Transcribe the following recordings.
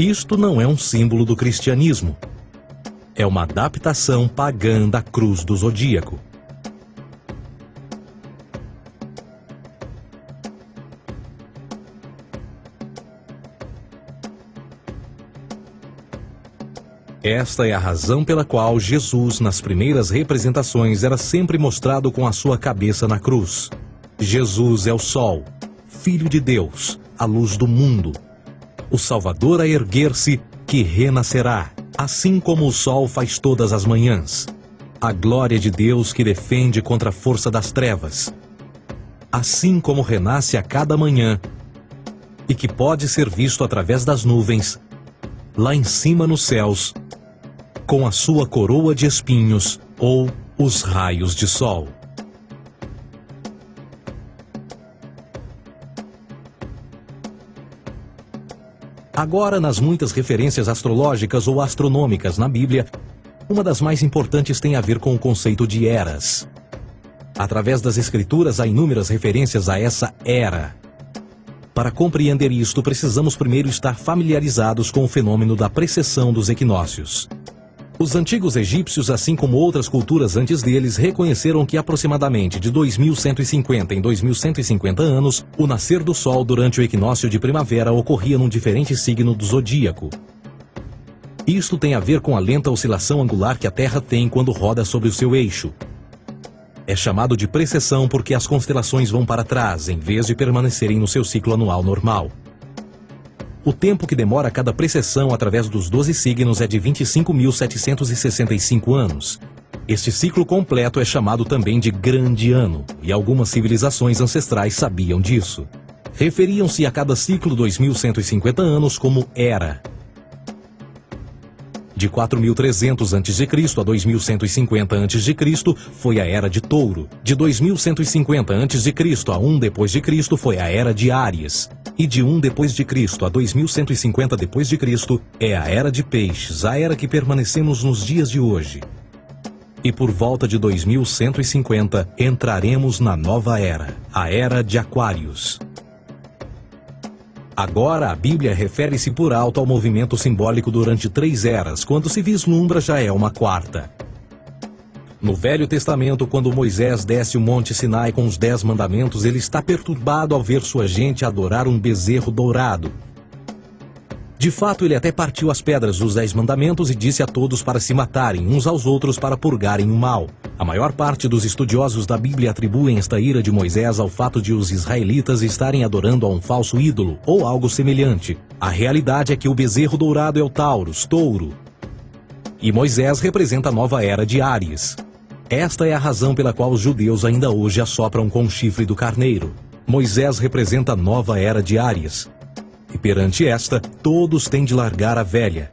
Isto não é um símbolo do cristianismo. É uma adaptação pagã da cruz do zodíaco. Esta é a razão pela qual Jesus, nas primeiras representações, era sempre mostrado com a sua cabeça na cruz. Jesus é o Sol, Filho de Deus, a luz do mundo. O Salvador a erguer-se, que renascerá, assim como o sol faz todas as manhãs. A glória de Deus que defende contra a força das trevas. Assim como renasce a cada manhã, e que pode ser visto através das nuvens, lá em cima nos céus, com a sua coroa de espinhos ou os raios de sol. Agora, nas muitas referências astrológicas ou astronômicas na Bíblia, uma das mais importantes tem a ver com o conceito de eras. Através das Escrituras há inúmeras referências a essa era. Para compreender isto, precisamos primeiro estar familiarizados com o fenômeno da precessão dos equinócios. Os antigos egípcios, assim como outras culturas antes deles, reconheceram que aproximadamente de 2150 em 2150 anos, o nascer do Sol durante o equinócio de primavera ocorria num diferente signo do zodíaco. Isto tem a ver com a lenta oscilação angular que a Terra tem quando roda sobre o seu eixo. É chamado de precessão porque as constelações vão para trás, em vez de permanecerem no seu ciclo anual normal. O tempo que demora cada precessão através dos 12 signos é de 25.765 anos. Este ciclo completo é chamado também de Grande Ano, e algumas civilizações ancestrais sabiam disso. Referiam-se a cada ciclo 2150 anos como Era. De 4.300 a.C. a 2150 a.C. foi a Era de Touro. De 2150 a.C. a 1 d.C. foi a Era de Áries. E de 1 d.C. a 2150 d.C. é a Era de Peixes, a era que permanecemos nos dias de hoje. E por volta de 2150 entraremos na nova era, a Era de Aquários. Agora, a Bíblia refere-se por alto ao movimento simbólico durante 3 eras, quando se vislumbra já é uma quarta. No Velho Testamento, quando Moisés desce o Monte Sinai com os 10 mandamentos, ele está perturbado ao ver sua gente adorar um bezerro dourado. De fato, ele até partiu as pedras dos 10 mandamentos e disse a todos para se matarem uns aos outros para purgarem o mal. A maior parte dos estudiosos da Bíblia atribuem esta ira de Moisés ao fato de os israelitas estarem adorando a um falso ídolo ou algo semelhante. A realidade é que o bezerro dourado é o Taurus, touro. E Moisés representa a nova era de Áries. Esta é a razão pela qual os judeus ainda hoje assopram com o chifre do carneiro. Moisés representa a nova era de Áries. E perante esta, todos têm de largar a velha.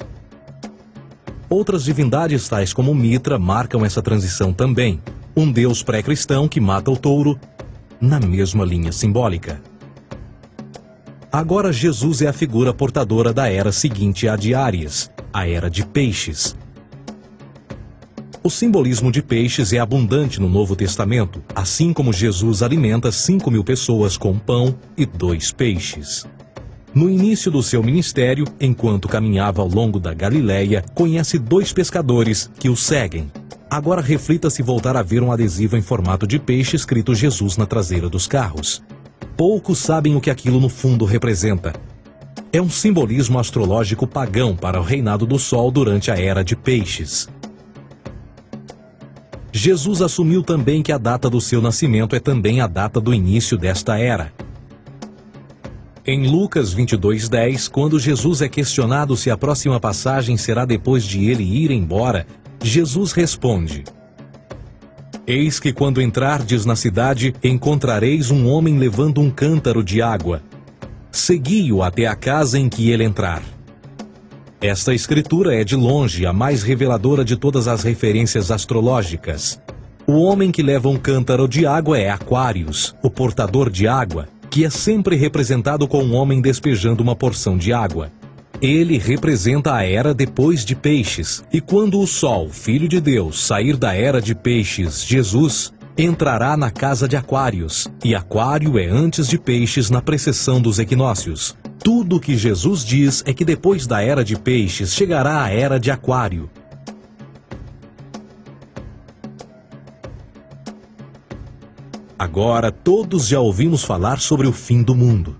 Outras divindades, tais como Mitra, marcam essa transição também. Um deus pré-cristão que mata o touro, na mesma linha simbólica. Agora Jesus é a figura portadora da era seguinte à de Áries, a Era de Peixes. O simbolismo de peixes é abundante no Novo Testamento, assim como Jesus alimenta 5.000 pessoas com pão e 2 peixes. No início do seu ministério, enquanto caminhava ao longo da Galileia, conhece 2 pescadores que o seguem. Agora reflita se voltar a ver um adesivo em formato de peixe escrito Jesus na traseira dos carros. Poucos sabem o que aquilo no fundo representa. É um simbolismo astrológico pagão para o reinado do Sol durante a Era de Peixes. Jesus assumiu também que a data do seu nascimento é também a data do início desta era. Em Lucas 22:10, quando Jesus é questionado se a próxima passagem será depois de ele ir embora, Jesus responde: Eis que quando entrardes na cidade, encontrareis um homem levando um cântaro de água. Segui-o até a casa em que ele entrar. Esta escritura é de longe a mais reveladora de todas as referências astrológicas. O homem que leva um cântaro de água é Aquários, o portador de água, que é sempre representado com um homem despejando uma porção de água. Ele representa a era depois de Peixes, e quando o Sol, Filho de Deus, sair da era de Peixes, Jesus, entrará na casa de Aquários, e Aquário é antes de Peixes na precessão dos equinócios. Tudo o que Jesus diz é que depois da era de peixes chegará a era de aquário. Agora todos já ouvimos falar sobre o fim do mundo.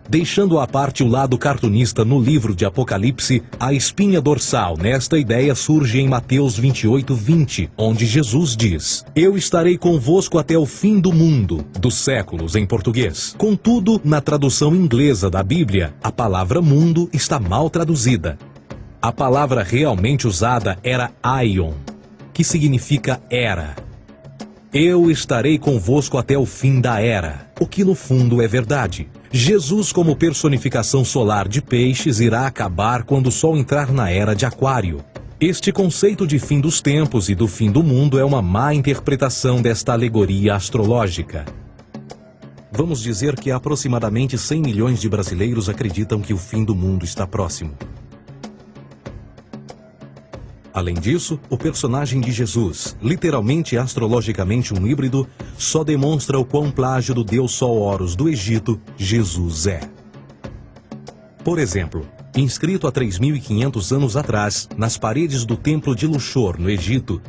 Deixando à parte o lado cartunista no livro de Apocalipse, a espinha dorsal nesta ideia surge em Mateus 28:20, onde Jesus diz: Eu estarei convosco até o fim do mundo, dos séculos em português. Contudo, na tradução inglesa da Bíblia, a palavra mundo está mal traduzida. A palavra realmente usada era aion, que significa era. Eu estarei convosco até o fim da era, o que no fundo é verdade. Jesus, como personificação solar de peixes, irá acabar quando o Sol entrar na era de aquário. Este conceito de fim dos tempos e do fim do mundo é uma má interpretação desta alegoria astrológica. Vamos dizer que aproximadamente 100 milhões de brasileiros acreditam que o fim do mundo está próximo. Além disso, o personagem de Jesus, literalmente e astrologicamente um híbrido, só demonstra o quão plágio do deus Sol Horus do Egito, Jesus é. Por exemplo, inscrito há 3.500 anos atrás, nas paredes do templo de Luxor, no Egito,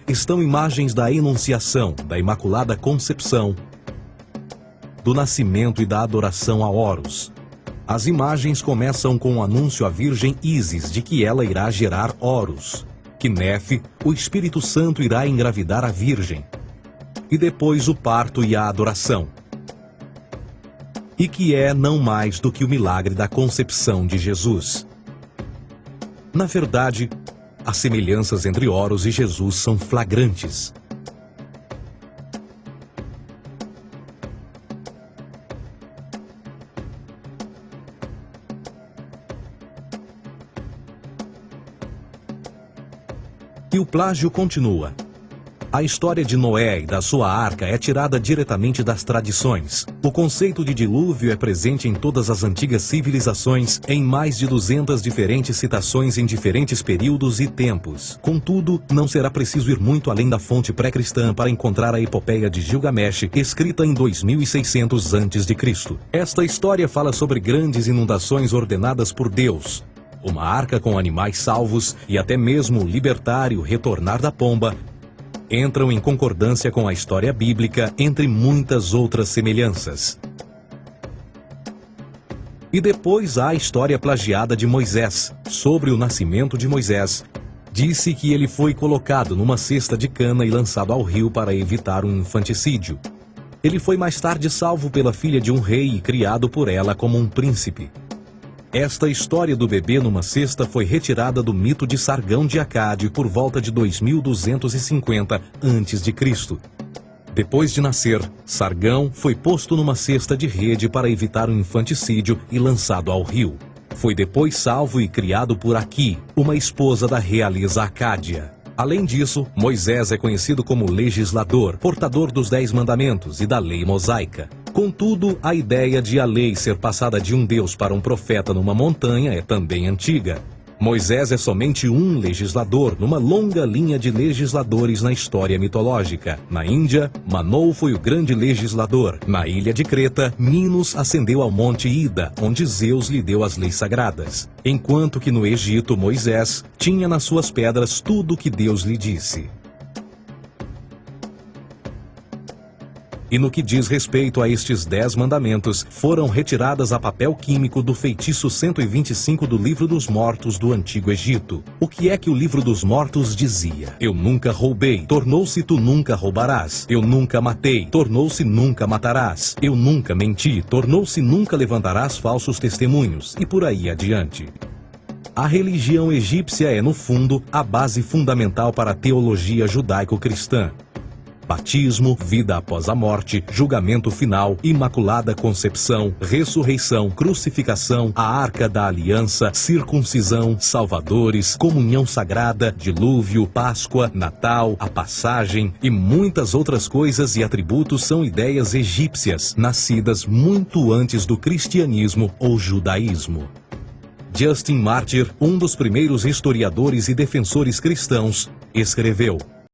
estão imagens da Enunciação, da Imaculada Concepção, do nascimento e da adoração a Horus. As imagens começam com o anúncio à Virgem Ísis de que ela irá gerar Horus, que Nefe, o Espírito Santo, irá engravidar a Virgem, e depois o parto e a adoração, e que é não mais do que o milagre da concepção de Jesus. Na verdade, as semelhanças entre Horus e Jesus são flagrantes. E o plágio continua. A história de Noé e da sua arca é tirada diretamente das tradições. O conceito de dilúvio é presente em todas as antigas civilizações, em mais de 200 diferentes citações em diferentes períodos e tempos. Contudo, não será preciso ir muito além da fonte pré-cristã para encontrar a epopeia de Gilgamesh, escrita em 2600 a.C. Esta história fala sobre grandes inundações ordenadas por Deus, uma arca com animais salvos e até mesmo o libertário retornar da pomba, entram em concordância com a história bíblica, entre muitas outras semelhanças. E depois há a história plagiada de Moisés. Sobre o nascimento de Moisés, disse que ele foi colocado numa cesta de cana e lançado ao rio para evitar um infanticídio. Ele foi mais tarde salvo pela filha de um rei e criado por ela como um príncipe. Esta história do bebê numa cesta foi retirada do mito de Sargão de Acade por volta de 2250 a.C. Depois de nascer, Sargão foi posto numa cesta de rede para evitar um infanticídio e lançado ao rio. Foi depois salvo e criado por Aqui, uma esposa da realeza Acádia. Além disso, Moisés é conhecido como legislador, portador dos 10 mandamentos e da lei mosaica. Contudo, a ideia de a lei ser passada de um deus para um profeta numa montanha é também antiga. Moisés é somente um legislador numa longa linha de legisladores na história mitológica. Na Índia, Manou foi o grande legislador. Na ilha de Creta, Minos ascendeu ao monte Ida, onde Zeus lhe deu as leis sagradas. Enquanto que no Egito, Moisés tinha nas suas pedras tudo o que Deus lhe disse. E no que diz respeito a estes 10 mandamentos, foram retiradas a papel químico do feitiço 125 do Livro dos Mortos do Antigo Egito. O que é que o Livro dos Mortos dizia? Eu nunca roubei, tornou-se tu nunca roubarás. Eu nunca matei, tornou-se nunca matarás. Eu nunca menti, tornou-se nunca levantarás falsos testemunhos, e por aí adiante. A religião egípcia é, no fundo, a base fundamental para a teologia judaico-cristã. Batismo, vida após a morte, julgamento final, imaculada concepção, ressurreição, crucificação, a arca da aliança, circuncisão, salvadores, comunhão sagrada, dilúvio, Páscoa, Natal, a passagem e muitas outras coisas e atributos são ideias egípcias, nascidas muito antes do cristianismo ou judaísmo. Justin Martyr, um dos primeiros historiadores e defensores cristãos, escreveu: